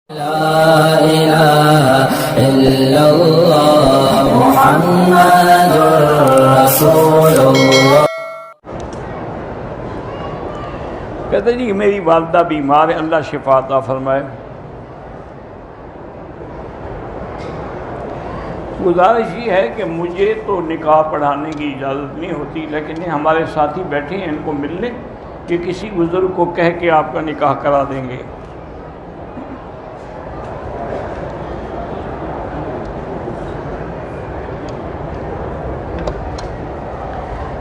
لا إله إلا الله محمد رسول اللہ۔ کہتے جی میری والدہ بیمار ہے، اللہ شفا عطا فرمائے۔ گزارش یہ ہے کہ مجھے تو نکاح پڑھانے کی اجازت نہیں ہوتی، لیکن یہ ہمارے ساتھی بیٹھے ہیں، ان کو مل لیں کہ کسی بزرگ کو کہہ کے آپ کا نکاح کرا دیں گے۔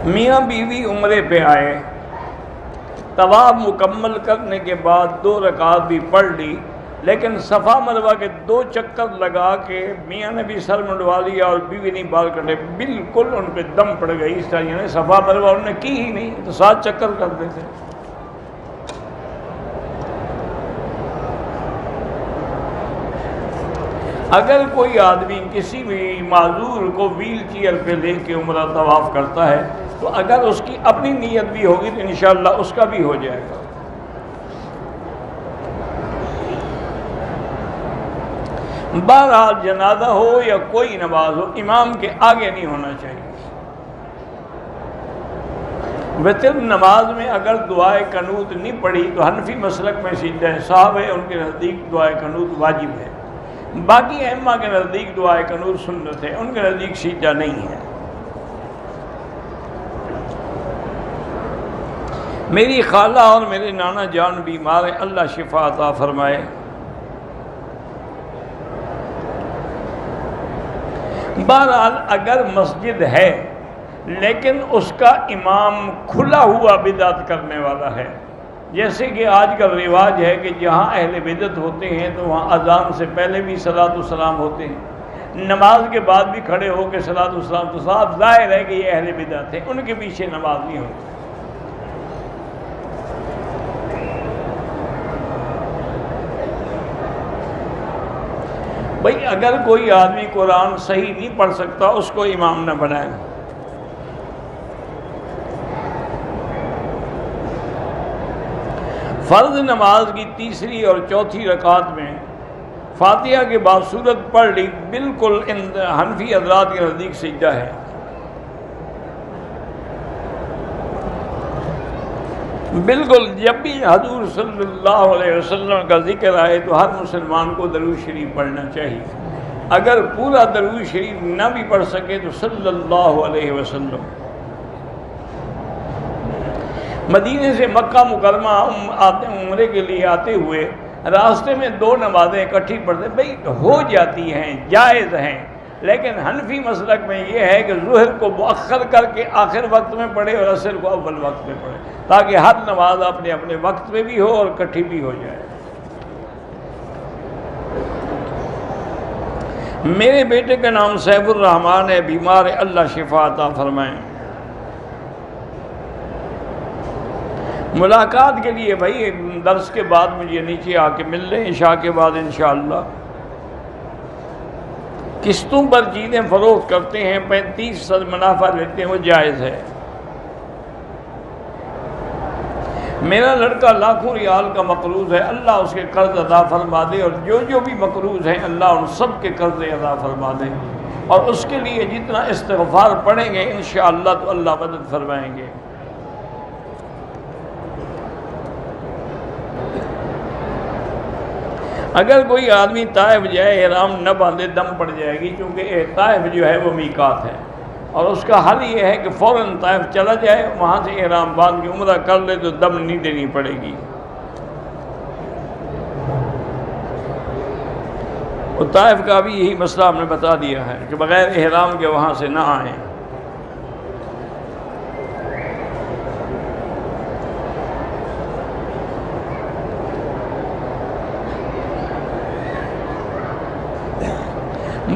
میاں بیوی عمرے پہ آئے، طواف مکمل کرنے کے بعد 2 رکعت بھی پڑھ لی، لیکن صفا مروہ کے 2 چکر لگا کے میاں نے بھی سر منڈوا لیا اور بیوی نے بال کٹے، بالکل ان پہ دم پڑ گئی۔ اس طرح یعنی صفا مروہ انہوں نے کی ہی نہیں، تو 7 چکر کرتے تھے۔ اگر کوئی آدمی کسی بھی معذور کو ویل چیئر پہ لے کے عمرہ طواف کرتا ہے تو اگر اس کی اپنی نیت بھی ہوگی تو انشاءاللہ اس کا بھی ہو جائے گا۔ بہرحال جنازہ ہو یا کوئی نماز ہو، امام کے آگے نہیں ہونا چاہیے۔ وتر نماز میں اگر دعائے قنوت نہیں پڑھی تو حنفی مسلک میں سجدہ سہو ہے، ان کے نزدیک دعائے قنوت واجب ہے۔ باقی ائمہ کے نزدیک دعائے قنوت سنت ہے، ان کے نزدیک سجدہ نہیں ہے۔ میری خالہ اور میرے نانا جان بیمار ہیں، اللہ شفا عطا فرمائے۔ بہرحال اگر مسجد ہے لیکن اس کا امام کھلا ہوا بدعت کرنے والا ہے، جیسے کہ آج کا رواج ہے کہ جہاں اہل بدعت ہوتے ہیں تو وہاں اذان سے پہلے بھی صلاۃ والسلام ہوتے ہیں، نماز کے بعد بھی کھڑے ہو کے صلاۃ والسلام، تو صاف ظاہر ہے کہ یہ اہل بدعت ہے، ان کے پیچھے نماز نہیں ہوتی۔ بھئی اگر کوئی آدمی قرآن صحیح نہیں پڑھ سکتا اس کو امام نہ بنائیں۔ فرض نماز کی 3 اور 4 رکعت میں فاتحہ کے بعد سورت پڑھ لی، بالکل حنفی حضرات کے نزدیک سجدہ ہے۔ بالکل جب بھی حضور صلی اللہ علیہ وسلم کا ذکر آئے تو ہر مسلمان کو درود شریف پڑھنا چاہیے۔ اگر پورا درود شریف نہ بھی پڑھ سکے تو صلی اللہ علیہ وسلم۔ مدینے سے مکہ مکرمہ عمرے کے لیے آتے ہوئے راستے میں 2 نمازیں اکٹھی پڑھتے، بھئی ہو جاتی ہیں، جائز ہیں، لیکن حنفی مسلک میں یہ ہے کہ ظہر کو مؤخر کر کے آخر وقت میں پڑھے اور عصر کو اول وقت میں پڑھے، تاکہ ہر نماز اپنے اپنے وقت میں بھی ہو اور اکٹھی بھی ہو جائے۔ میرے بیٹے کا نام سیف الرحمان ہے، بیمار ہے، اللہ شفا عطا فرمائے۔ ملاقات کے لیے بھائی درس کے بعد مجھے نیچے آ کے مل لیں، عشاء کے بعد انشاءاللہ۔ قسطوں پر چیزیں فروخت کرتے ہیں، 35% منافع لیتے ہیں، وہ جائز ہے۔ میرا لڑکا لاکھوں ریال کا مقروض ہے، اللہ اس کے قرض ادا فرما دے، اور جو بھی مقروض ہیں اللہ ان سب کے قرض ادا فرما دے، اور اس کے لیے جتنا استغفار پڑھیں گے انشاءاللہ تو اللہ مدد فرمائیں گے۔ اگر کوئی آدمی طائف جائے احرام نہ باندھے دم پڑ جائے گی، کیونکہ طائف جو ہے وہ میقات ہے، اور اس کا حل یہ ہے کہ فوراً طائف چلا جائے، وہاں سے احرام باندھ کے عمرہ کر لے تو دم نہیں دینی پڑے گی۔ اور طائف کا بھی یہی مسئلہ ہم نے بتا دیا ہے کہ بغیر احرام کے وہاں سے نہ آئیں۔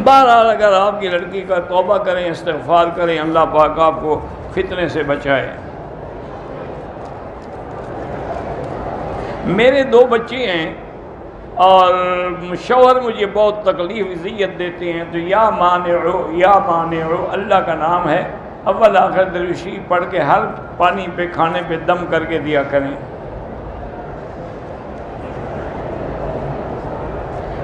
بہرحال اگر آپ کی لڑکی کا توبہ کریں، استغفار کریں، اللہ پاک آپ کو فتنے سے بچائے۔ میرے 2 بچے ہیں اور شوہر مجھے بہت تکلیف اذیت دیتے ہیں، تو یا مانعو اللہ کا نام ہے، اول آخر درود شریف پڑھ کے ہر پانی پہ کھانے پہ دم کر کے دیا کریں۔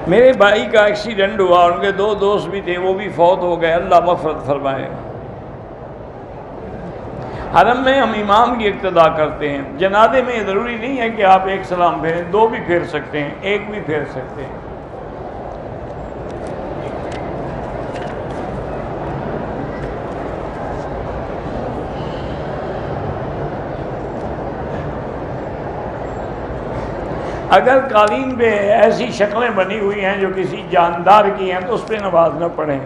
میرے بھائی کا ایکسیڈنٹ ہوا، ان کے 2 دوست بھی تھے، وہ بھی فوت ہو گئے، اللہ مغفرت فرمائے۔ حرم میں ہم امام کی اقتداء کرتے ہیں، جنازے میں ضروری نہیں ہے کہ آپ ایک سلام پھیریں، 2 بھی پھیر سکتے ہیں، 1 بھی پھیر سکتے ہیں۔ اگر قالین پہ ایسی شکلیں بنی ہوئی ہیں جو کسی جاندار کی ہیں تو اس پہ نماز نہ پڑھیں۔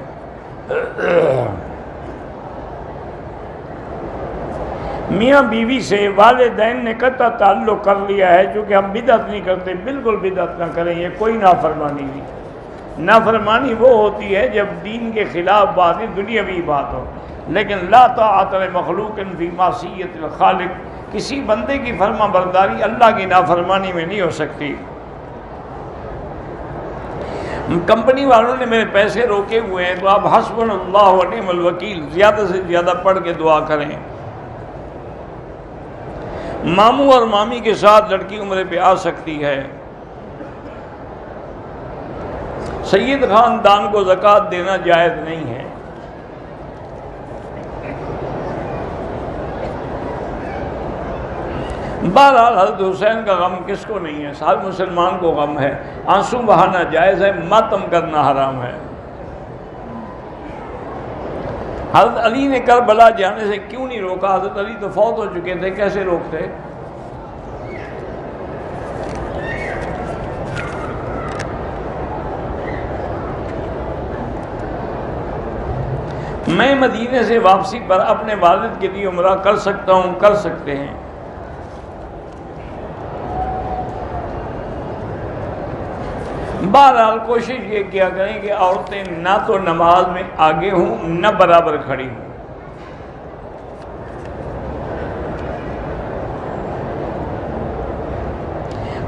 میاں بیوی سے والدین نے قطع تعلق کر لیا ہے، چونکہ ہم بدعت نہیں کرتے، بالکل بدعت نہ کریں، یہ کوئی نافرمانی نہیں۔ نافرمانی وہ ہوتی ہے جب دین کے خلاف بات دنیاوی بات ہو، لیکن لا طاعت لمخلوق فی معصیت الخالق، کسی بندے کی فرما برداری اللہ کی نافرمانی میں نہیں ہو سکتی۔ کمپنی والوں نے میرے پیسے روکے ہوئے ہیں، تو آپ حسبنا اللہ و نعم الوکیل زیادہ سے زیادہ پڑھ کے دعا کریں۔ ماموں اور مامی کے ساتھ لڑکی عمرے پہ آ سکتی ہے۔ سید خاندان کو زکوٰۃ دینا جائز نہیں ہے۔ بہرحال حضرت حسین کا غم کس کو نہیں ہے، ہر مسلمان کو غم ہے، آنسو بہانا جائز ہے، ماتم کرنا حرام ہے۔ حضرت علی نے کربلا جانے سے کیوں نہیں روکا؟ حضرت علی تو فوت ہو چکے تھے، کیسے روکتے؟ میں مدینے سے واپسی پر اپنے والد کے لیے عمرہ کر سکتا ہوں؟ کر سکتے ہیں۔ بہرحال کوشش یہ کیا کریں کہ عورتیں نہ تو نماز میں آگے ہوں نہ برابر کھڑی ہوں۔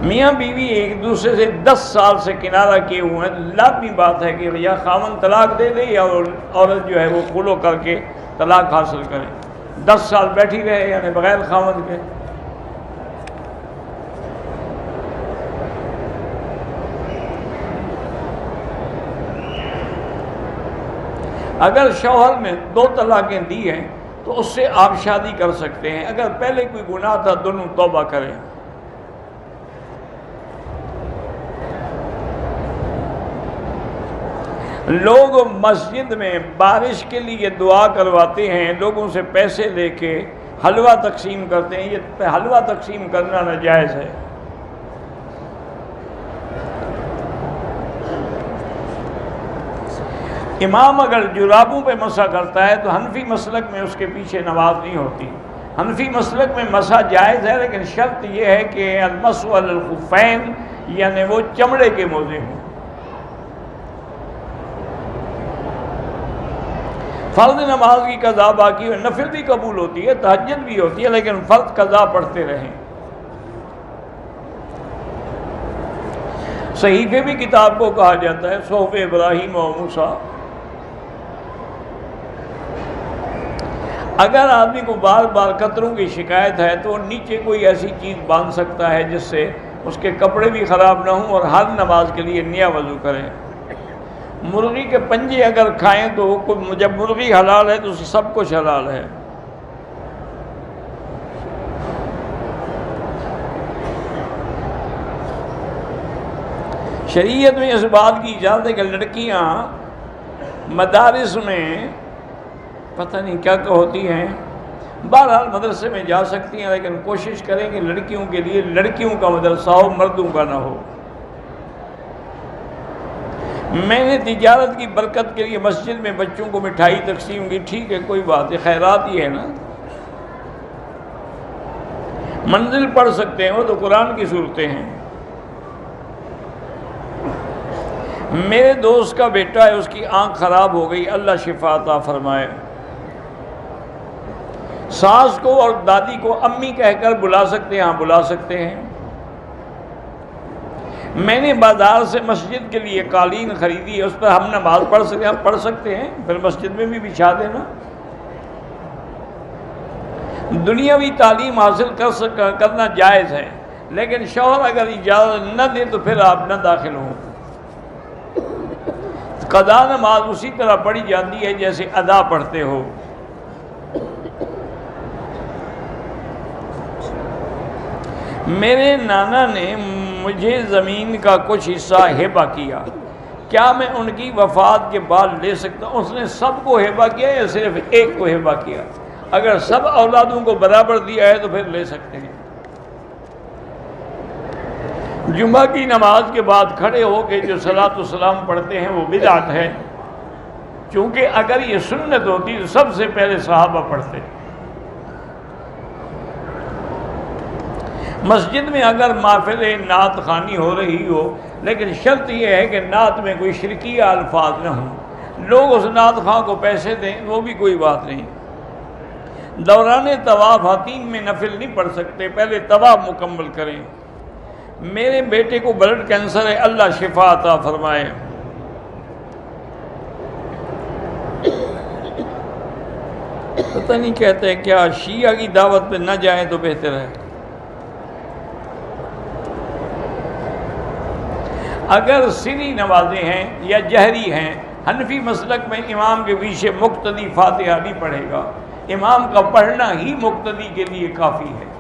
میاں بیوی ایک دوسرے سے 10 سال سے کنارہ کیے ہوئے ہیں، لازمی بات ہے کہ یا خاوند طلاق دے دے یا عورت جو ہے وہ خلو کر کے طلاق حاصل کرے۔ 10 سال بیٹھی رہے یعنی بغیر خاوند کے۔ اگر شوہر نے 2 طلاقیں دی ہیں تو اس سے آپ شادی کر سکتے ہیں، اگر پہلے کوئی گناہ تھا دونوں توبہ کریں۔ لوگ مسجد میں بارش کے لیے دعا کرواتے ہیں، لوگوں سے پیسے لے کے حلوہ تقسیم کرتے ہیں، یہ حلوہ تقسیم کرنا ناجائز ہے۔ امام اگر جرابوں پہ مسح کرتا ہے تو حنفی مسلک میں اس کے پیچھے نماز نہیں ہوتی۔ حنفی مسلک میں مسح جائز ہے، لیکن شرط یہ ہے کہ المسح علی الخفین یعنی وہ چمڑے کے موزے ہوں۔ فرض نماز کی قضا باقی ہے، نفل بھی قبول ہوتی ہے، تہجد بھی ہوتی ہے، لیکن فرض قضا پڑھتے رہیں۔ صحیفے بھی کتاب کو کہا جاتا ہے، صحف ابراہیم و موسیٰ۔ اگر آدمی کو بار بار قطروں کی شکایت ہے تو نیچے کوئی ایسی چیز باندھ سکتا ہے جس سے اس کے کپڑے بھی خراب نہ ہوں اور ہر نماز کے لیے نیا وضو کریں۔ مرغی کے پنجے اگر کھائیں تو جب مرغی حلال ہے تو سب کچھ حلال ہے۔ شریعت میں اس بات کی اجازت ہے کہ لڑکیاں مدارس میں پتہ نہیں کیا ہوتی ہیں، بہرحال مدرسے میں جا سکتی ہیں، لیکن کوشش کریں کہ لڑکیوں کے لیے لڑکیوں کا مدرسہ ہو، مردوں کا نہ ہو۔ میں نے تجارت کی برکت کے لیے مسجد میں بچوں کو مٹھائی تقسیم کی، ٹھیک ہے کوئی بات ہے، خیرات ہی ہے نا۔ منزل پڑھ سکتے ہیں، وہ تو قرآن کی صورتیں ہیں۔ میرے دوست کا بیٹا ہے، اس کی آنکھ خراب ہو گئی، اللہ شفا عطا فرمائے۔ ساس کو اور دادی کو امی کہہ کر بلا سکتے ہیں؟ ہاں بلا سکتے ہیں۔ میں نے بازار سے مسجد کے لیے قالین خریدی ہے، اس پر ہم نماز پڑھ سکتے ہیں؟ ہم پڑھ سکتے ہیں، پھر مسجد میں بھی بچھا دینا۔ دنیاوی تعلیم حاصل کرنا جائز ہے، لیکن شوہر اگر اجازت نہ دے تو پھر آپ نہ داخل ہوں۔ قضا نماز اسی طرح پڑھی جاتی ہے جیسے ادا پڑھتے ہو۔ میرے نانا نے مجھے زمین کا کچھ حصہ ہبہ کیا، کیا میں ان کی وفات کے بعد لے سکتا ہوں؟ اس نے سب کو ہبہ کیا یا صرف ایک کو ہبہ کیا؟ اگر سب اولادوں کو برابر دیا ہے تو پھر لے سکتے ہیں۔ جمعہ کی نماز کے بعد کھڑے ہو کے جو صلاۃ والسلام پڑھتے ہیں وہ بدعت ہے، چونکہ اگر یہ سنت ہوتی تو سب سے پہلے صحابہ پڑھتے۔ مسجد میں اگر محفل نعت خوانی ہو رہی ہو، لیکن شرط یہ ہے کہ نعت میں کوئی شرکیہ الفاظ نہ ہوں، لوگ اس نعت خواں کو پیسے دیں وہ بھی کوئی بات نہیں۔ دوران طواف حتیم میں نفل نہیں پڑھ سکتے، پہلے طواف مکمل کریں۔ میرے بیٹے کو بلڈ کینسر ہے، اللہ شفا عطا فرمائے۔ پتہ نہیں کہتے ہیں کیا شیعہ کی دعوت پہ نہ جائیں تو بہتر ہے۔ اگر سری نمازیں ہیں یا جہری ہیں، حنفی مسلک میں امام کے پیچھے مقتدی فاتحہ نہیں پڑھے گا، امام کا پڑھنا ہی مقتدی کے لیے کافی ہے۔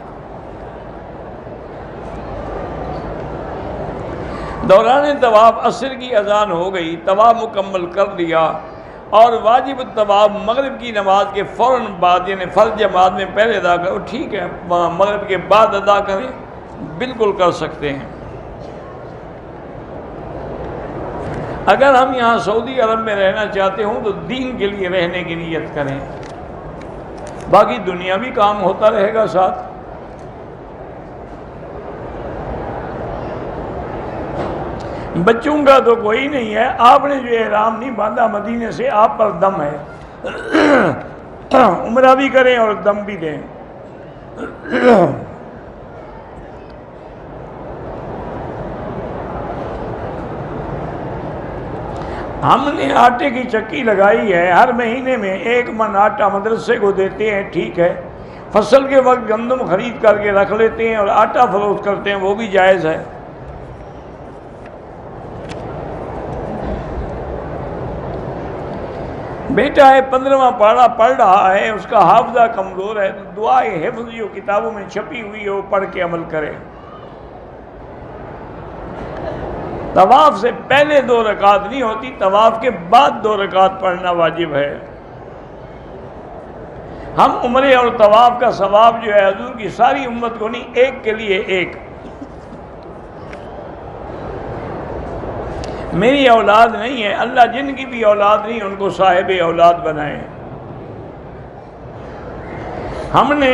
دوران طواف عصر کی اذان ہو گئی، طواف مکمل کر لیا اور واجب الطواف مغرب کی نماز کے فوراً بعد یعنی فرض جماعت میں پہلے ادا کرو، ٹھیک ہے، مغرب کے بعد ادا کریں، بالکل کر سکتے ہیں۔ اگر ہم یہاں سعودی عرب میں رہنا چاہتے ہوں تو دین کے لیے رہنے کی نیت کریں، باقی دنیاوی کام ہوتا رہے گا ساتھ۔ بچوں کا تو کوئی نہیں ہے، آپ نے جو احرام نہیں باندھا مدینے سے، آپ پر دم ہے، عمرہ بھی کریں اور دم بھی دیں۔ ہم نے آٹے کی چکی لگائی ہے، ہر مہینے میں 1 من آٹا مدرسے کو دیتے ہیں، ٹھیک ہے، فصل کے وقت گندم خرید کر کے رکھ لیتے ہیں اور آٹا فروخت کرتے ہیں، وہ بھی جائز ہے۔ بیٹا ہے 15واں پارہ پڑھ رہا ہے، اس کا حافظہ کمزور ہے، تو دعائے حفظ جو کتابوں میں چھپی ہوئی ہے وہ پڑھ کے عمل کرے۔ طواف سے پہلے 2 رکعت نہیں ہوتی، طواف کے بعد 2 رکعت پڑھنا واجب ہے۔ ہم عمرے اور طواف کا ثواب جو ہے حضور کی ساری امت کو نہیں، ایک کے لیے ایک۔ میری اولاد نہیں ہے، اللہ جن کی بھی اولاد نہیں ان کو صاحب اولاد بنائے۔ ہم نے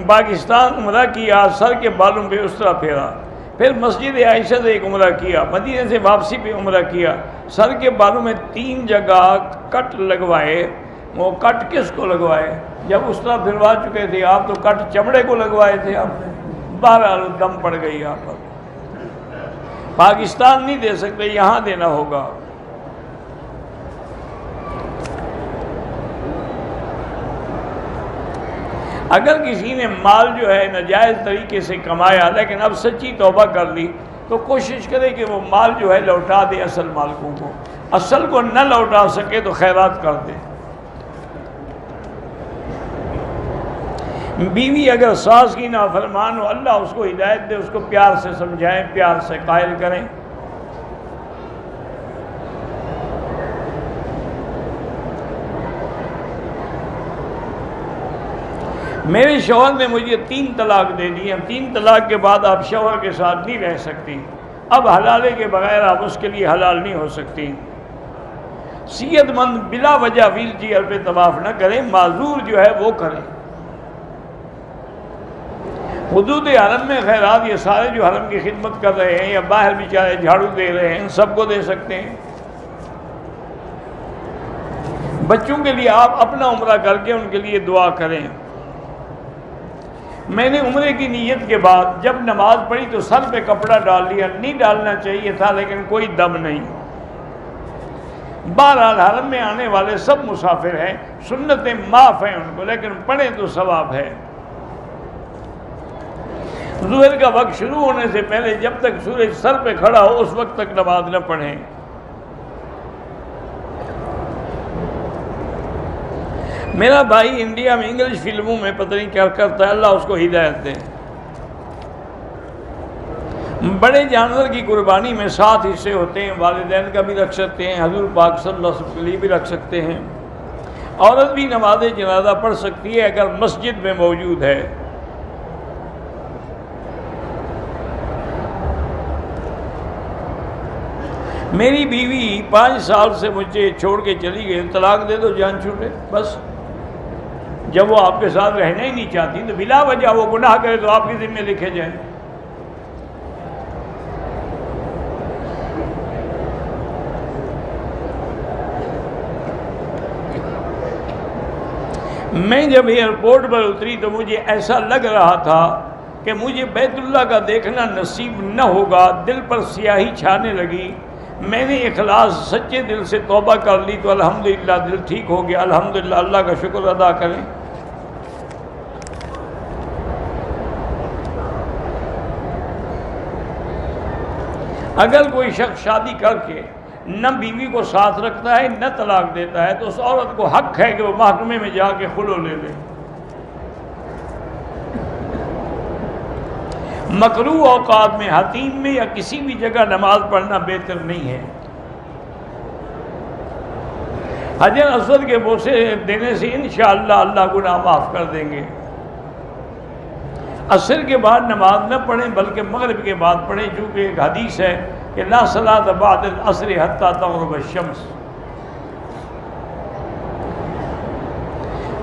پاکستان عمرہ کیا، سر کے بالوں پہ اس طرح پھیرا، پھر مسجد عائشہ سے ایک عمرہ کیا، مدینے سے واپسی پہ عمرہ کیا، سر کے بالوں میں 3 جگہ کٹ لگوائے۔ وہ کٹ کس کو لگوائے؟ جب اس طرح پھروا چکے تھے آپ تو کٹ چمڑے کو لگوائے تھے آپ نے، بہرحال دم پڑ گئی آپ پر۔ پاکستان نہیں دے سکتے، یہاں دینا ہوگا۔ اگر کسی نے مال جو ہے ناجائز طریقے سے کمایا لیکن اب سچی توبہ کر لی تو کوشش کرے کہ وہ مال جو ہے لوٹا دے اصل مالکوں کو، اصل کو نہ لوٹا سکے تو خیرات کر دے۔ بیوی اگر ساس کی نافرمان ہو، اللہ اس کو ہدایت دے، اس کو پیار سے سمجھائیں، پیار سے قائل کریں۔ میرے شوہر نے مجھے 3 طلاق دے دی ہیں، 3 طلاق کے بعد آپ شوہر کے ساتھ نہیں رہ سکتی، اب حلالے کے بغیر آپ اس کے لیے حلال نہیں ہو سکتی۔ صحت مند بلا وجہ ویل چیئر پہ طواف نہ کریں، معذور جو ہے وہ کریں۔ حدود حرم میں خیرات یہ سارے جو حرم کی خدمت کر رہے ہیں یا باہر بیچارے جھاڑو دے رہے ہیں، سب کو دے سکتے ہیں۔ بچوں کے لیے آپ اپنا عمرہ کر کے ان کے لیے دعا کریں۔ میں نے عمرے کی نیت کے بعد جب نماز پڑھی تو سر پہ کپڑا ڈال لیا، نہیں ڈالنا چاہیے تھا لیکن کوئی دم نہیں۔ بہرحال حرم میں آنے والے سب مسافر ہیں، سنتیں معاف ہیں ان کو، لیکن پڑھیں تو ثواب ہے۔ ظہر کا وقت شروع ہونے سے پہلے جب تک سورج سر پہ کھڑا ہو اس وقت تک نماز نہ پڑھیں۔ میرا بھائی انڈیا میں انگلش فلموں میں پتہ نہیں کیا کرتا ہے، اللہ اس کو ہدایت دے۔ بڑے جانور کی قربانی میں 7 حصے ہوتے ہیں، والدین کا بھی رکھ سکتے ہیں، حضور پاک صلی اللہ علیہ وسلم کے لیے بھی رکھ سکتے ہیں۔ عورت بھی نماز جنازہ پڑھ سکتی ہے اگر مسجد میں موجود ہے۔ میری بیوی 5 سال سے مجھے چھوڑ کے چلی گئی، طلاق دے دو جان چھوٹے، بس۔ جب وہ آپ کے ساتھ رہنا ہی نہیں چاہتی تو بلا وجہ وہ گناہ کرے تو آپ کے ذمہ لکھے جائیں۔ میں جب ایئرپورٹ پر اتری تو مجھے ایسا لگ رہا تھا کہ مجھے بیت اللہ کا دیکھنا نصیب نہ ہوگا، دل پر سیاہی چھانے لگی۔ میں نے اخلاص سچے دل سے توبہ کر لی تو الحمدللہ دل ٹھیک ہو گیا، الحمدللہ، اللہ کا شکر ادا کریں۔ اگر کوئی شخص شادی کر کے نہ بیوی کو ساتھ رکھتا ہے نہ طلاق دیتا ہے تو اس عورت کو حق ہے کہ وہ محکمے میں جا کے خلو لے لے۔ مکروہ اوقات میں حتیم میں یا کسی بھی جگہ نماز پڑھنا بہتر نہیں ہے۔ حجر اسود کے بوسے دینے سے انشاءاللہ اللہ گناہ معاف کر دیں گے۔ عصر کے بعد نماز نہ پڑھیں بلکہ مغرب کے بعد پڑھیں، چونکہ ایک حدیث ہے کہ لا صلاۃ بعد العصر حتی تغرب الشمس۔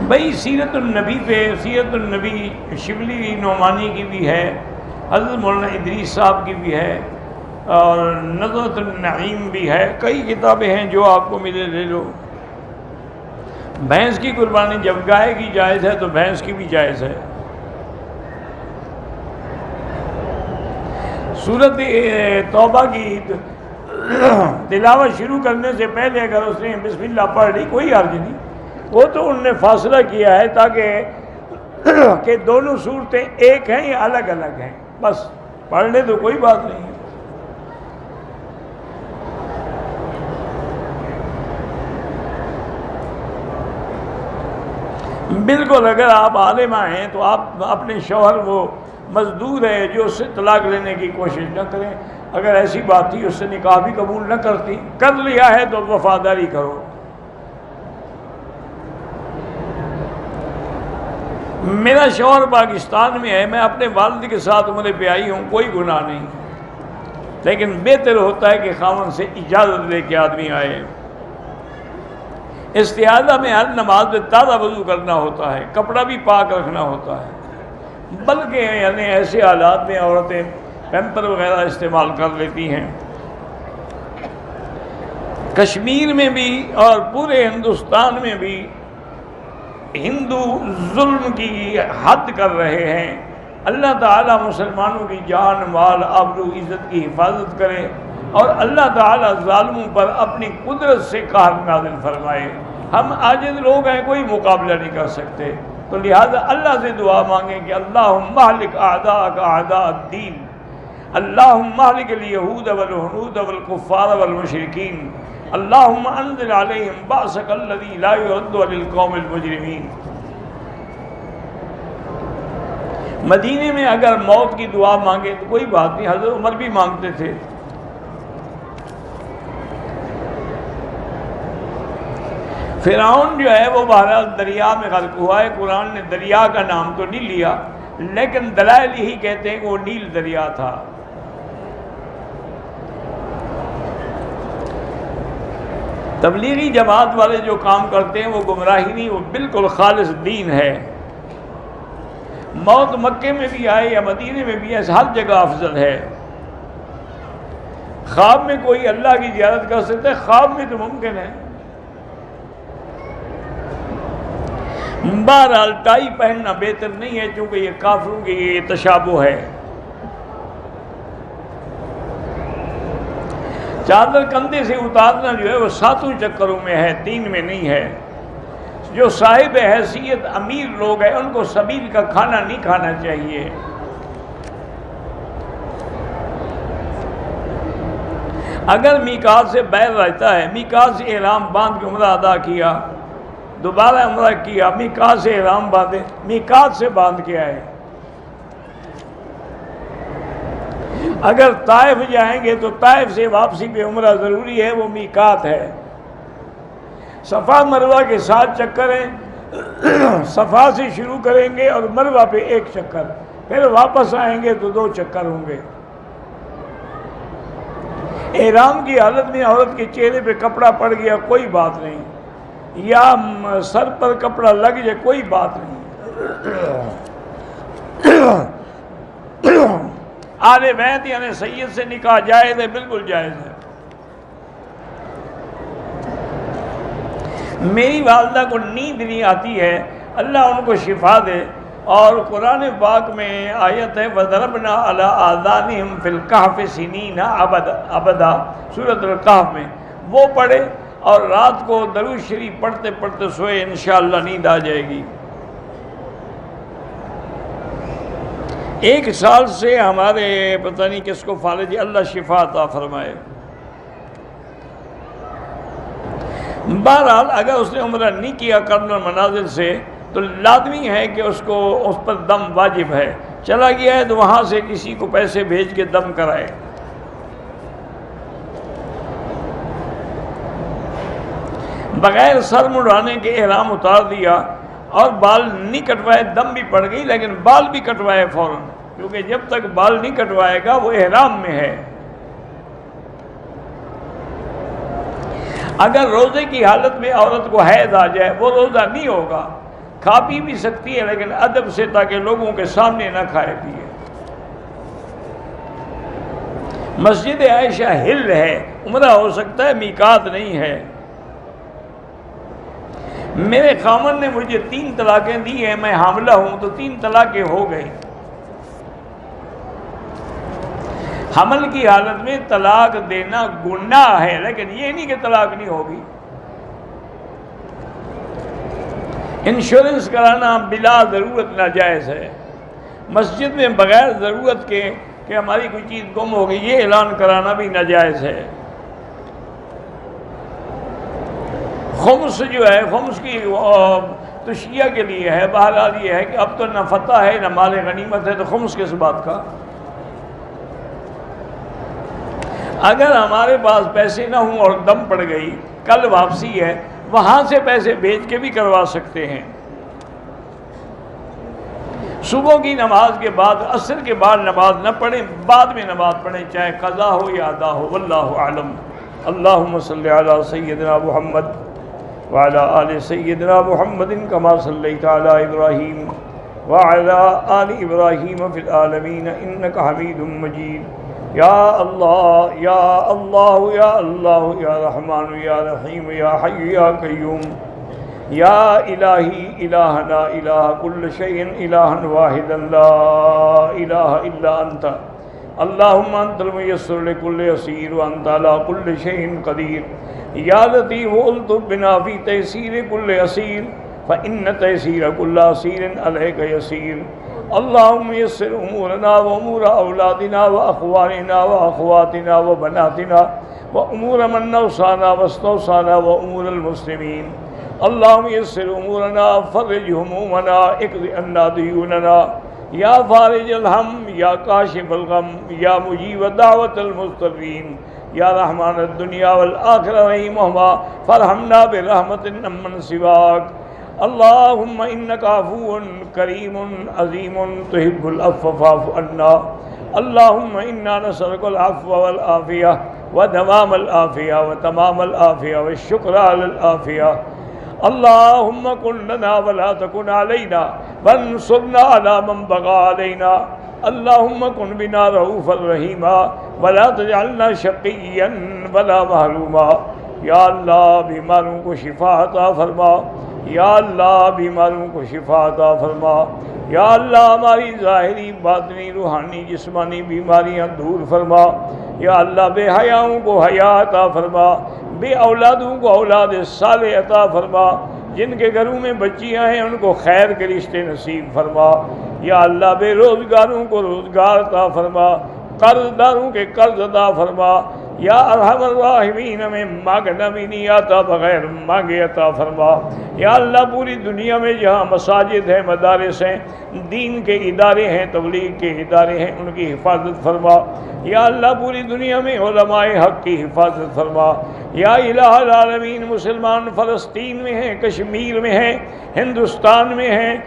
بھئی سیرت النبی پہ سیرت النبی شبلی نعمانی کی بھی ہے، حضرت مولانا ادریس صاحب کی بھی ہے، اور نظرۃ النعیم بھی ہے، کئی کتابیں ہیں، جو آپ کو ملے لے لو۔ بھینس کی قربانی جب گائے کی جائز ہے تو بھینس کی بھی جائز ہے۔ سورت توبہ کی تلاوت شروع کرنے سے پہلے اگر اس نے بسم اللہ پڑھ لی کوئی حرج نہیں، وہ تو انہوں نے فاصلہ کیا ہے تاکہ کہ دونوں صورتیں ایک ہیں یا الگ الگ ہیں، بس پڑھ لے تو کوئی بات نہیں ہے۔ بالکل اگر آپ عالمہ ہیں تو آپ اپنے شوہر وہ مزدور ہے جو اس سے طلاق لینے کی کوشش نہ کریں۔ اگر ایسی بات تھی اس سے نکاح بھی قبول نہ کرتی، کر لیا ہے تو وفاداری کرو۔ میرا شوہر پاکستان میں ہے، میں اپنے والد کے ساتھ عمرے پہ آئی ہوں، کوئی گناہ نہیں، لیکن بہتر ہوتا ہے کہ خاوند سے اجازت لے کے آدمی آئے۔ استعاذہ میں ہر نماز میں تازہ وضو کرنا ہوتا ہے، کپڑا بھی پاک رکھنا ہوتا ہے، بلکہ یعنی ایسے حالات میں عورتیں پیمپر وغیرہ استعمال کر لیتی ہیں۔ کشمیر میں بھی اور پورے ہندوستان میں بھی ہندو ظلم کی حد کر رہے ہیں۔ اللہ تعالیٰ مسلمانوں کی جان مال آبرو عزت کی حفاظت کرے اور اللہ تعالیٰ ظالموں پر اپنی قدرت سے قہر نازل فرمائے۔ ہم عاجز لوگ ہیں، کوئی مقابلہ نہیں کر سکتے، تو لہذا اللہ سے دعا مانگیں کہ اللہم اہلک اعداءک اعداء الدین، اللہم اہلک الیہود والہنود والکفار والمشرکین، اللہم انزل علیہم بأسک الذی لا یرد علی القوم المجرمین۔ مدینے میں اگر موت کی دعا مانگے تو کوئی بات نہیں، حضرت عمر بھی مانگتے تھے۔ فرعون جو ہے وہ بہرحال دریا میں غرق ہوا ہے، قرآن نے دریا کا نام تو نہیں لیا، لیکن دلائل یہی کہتے ہیں کہ وہ نیل دریا تھا۔ تبلیغی جماعت والے جو کام کرتے ہیں وہ گمراہی نہیں، وہ بالکل خالص دین ہے۔ موت مکے میں بھی آئے یا مدینے میں بھی آئے، ہر جگہ افضل ہے۔ خواب میں کوئی اللہ کی زیارت کر سکتا ہے، خواب میں تو ممکن ہے۔ بہرحال ٹائی پہننا بہتر نہیں ہے، چونکہ یہ کافروں کی یہ تشابہ ہے۔ چادر کندھے سے اتارنا جو ہے وہ 7 چکروں میں ہے، 3 میں نہیں ہے۔ جو صاحب حیثیت امیر لوگ ہیں ان کو سبیل کا کھانا نہیں کھانا چاہیے۔ اگر میقات سے باہر رہتا ہے، میقات سے احرام باندھ کے عمرہ ادا کیا، دوبارہ عمرہ کیا، میقات سے احرام باندھے، میقات سے باندھ کے آئے۔ اگر طائف جائیں گے تو طائف سے واپسی پہ عمرہ ضروری ہے، وہ میقات ہے۔ صفا مروہ کے 7 چکر ہیں، صفا سے شروع کریں گے اور مروہ پہ 1 چکر، پھر واپس آئیں گے تو 2 چکر ہوں گے۔ احرام کی حالت میں عورت کے چہرے پہ کپڑا پڑ گیا کوئی بات نہیں، یا سر پر کپڑا لگ جائے کوئی بات نہیں۔ آل بیت یعنی سید سے نکاح جائز ہے، بالکل جائز ہے۔ میری والدہ کو نیند نہیں آتی ہے، اللہ ان کو شفا دے، اور قرآن پاک میں آیت ہے وَضَرَبْنَا عَلَىٰ آذَانِهِمْ فِي الْكَهْفِ سِنِينَ عَبَدًا، سورۃ الکہف میں وہ پڑھے اور رات کو درود شریف پڑھتے پڑھتے سوئے، انشاءاللہ نیند آ جائے گی۔ 1 سال سے ہمارے پتہ نہیں کس کو فالج، اللہ شفا عطا فرمائے۔ بہرحال اگر اس نے عمرہ نہیں کیا قرن المنازل سے تو لازمی ہے کہ اس پر دم واجب ہے۔ چلا گیا ہے تو وہاں سے کسی کو پیسے بھیج کے دم کرائے۔ بغیر سر مڑانے کے احرام اتار دیا اور بال نہیں کٹوائے، دم بھی پڑ گئی لیکن بال بھی کٹوائے فوراً، کیونکہ جب تک بال نہیں کٹوائے گا وہ احرام میں ہے۔ اگر روزے کی حالت میں عورت کو حیض آ جائے وہ روزہ نہیں ہوگا، کھا پی بھی سکتی ہے لیکن ادب سے، تاکہ لوگوں کے سامنے نہ کھائے پیے۔ مسجد عائشہ ہل ہے، عمرہ ہو سکتا ہے، میقات نہیں ہے۔ میرے خامن نے مجھے 3 طلاقیں دی ہیں، میں حاملہ ہوں تو 3 طلاقیں ہو گئی۔ حمل کی حالت میں طلاق دینا گناہ ہے، لیکن یہ نہیں کہ طلاق نہیں ہوگی۔ انشورنس کرانا بلا ضرورت ناجائز ہے۔ مسجد میں بغیر ضرورت کے کہ ہماری کوئی چیز گم ہو گئی یہ اعلان کرانا بھی ناجائز ہے۔ خمس جو ہے، خمس کی تو شیعہ کے لیے ہے، بہرحال یہ ہے کہ اب تو نہ فتح ہے نہ مال غنیمت ہے، تو خمس کس بات کا؟ اگر ہمارے پاس پیسے نہ ہوں اور دم پڑ گئی، کل واپسی ہے، وہاں سے پیسے بھیج کے بھی کروا سکتے ہیں۔ صبح کی نماز کے بعد، عصر کے بعد نماز نہ پڑھیں، بعد میں نماز پڑھیں، چاہے قضا ہو یا ادا ہو، واللہ اعلم۔ اللہم صلی علی سیدنا محمد وعلی آل سیدنا محمد کما صلیت علی ابراہیم وعلی آل ابراہیم فی العالمین انک حمید مجید۔ یا اللہ یا اللہ یا اللہ یا رحمان یا رحیم یا حی یا قیوم یا الہی الہنا الہ کل شیء الہا واحدا لا الہ الا انت اللہم انت المیسر لکل یسیر وانت علی کل شیء قدیر یا لطیف الطف بنا فی تیسیر کل یسیر فإن تیسیر کل عسیر علیک یسیر۔ اللہم یسر امورنا و امور اولادنا و اخواننا و اخواتنا و بناتنا و امور من نوصانا و استوصانا و امور المسلمین۔ اللہم یسر امورنا فرج همومنا اقض عنا دیوننا یا فارج الہم یا کاشف الغم یا مجیب دعوت المضطرین یا رحمان الدنیا والآخرہ رحمہما فرحمنا برحمت من سواک۔ اللہم انکا عفو کریم عظیم تحب العفو فاعف عنا۔ اللہم انا نسألک العفو والعافیہ ودوام العافیہ وتمام العافیہ والشکر علی العافیہ۔ اللہم کن لنا ولا تکن علینا وانصرنا علی من بغى علینا۔ اللہم کن بنا رؤوفا رحیما ولا تجعلنا شقیا ولا محروما۔ یا اللہ بیماروں کو شفا عطا فرما، یا اللہ بیماروں کو شفا عطا فرما، یا اللہ ہماری ظاہری باطنی روحانی جسمانی بیماریاں دور فرما، یا اللہ بے حیاؤں کو حیا عطا فرما، بے اولادوں کو اولاد صالح عطا فرما، جن کے گھروں میں بچیاں ہیں ان کو خیر کے رشتے نصیب فرما، یا اللہ بے روزگاروں کو روزگار عطا فرما، قرض داروں کے قرض عطا فرما، یا ارحم الراحمین میں مانگنا بھی نہیں آتا بغیر مانگے عطا فرما۔ یا اللہ پوری دنیا میں جہاں مساجد ہیں، مدارس ہیں، دین کے ادارے ہیں، تبلیغ کے ادارے ہیں، ان کی حفاظت فرما۔ یا اللہ پوری دنیا میں علماء حق کی حفاظت فرما۔ یا الہ العالمین مسلمان فلسطین میں ہیں، کشمیر میں ہیں، ہندوستان میں ہیں،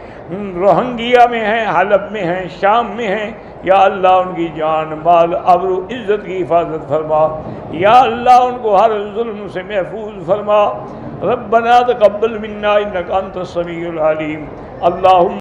روہنگیا میں ہیں، حلب میں ہیں، شام میں ہیں، یا اللہ ان کی جان مال آبرو عزت کی حفاظت فرما۔ یا اللہ ان کو ہر ظلم سے محفوظ فرما۔ ربنا تقبل منا انک انت السمیع العلیم۔ اللہم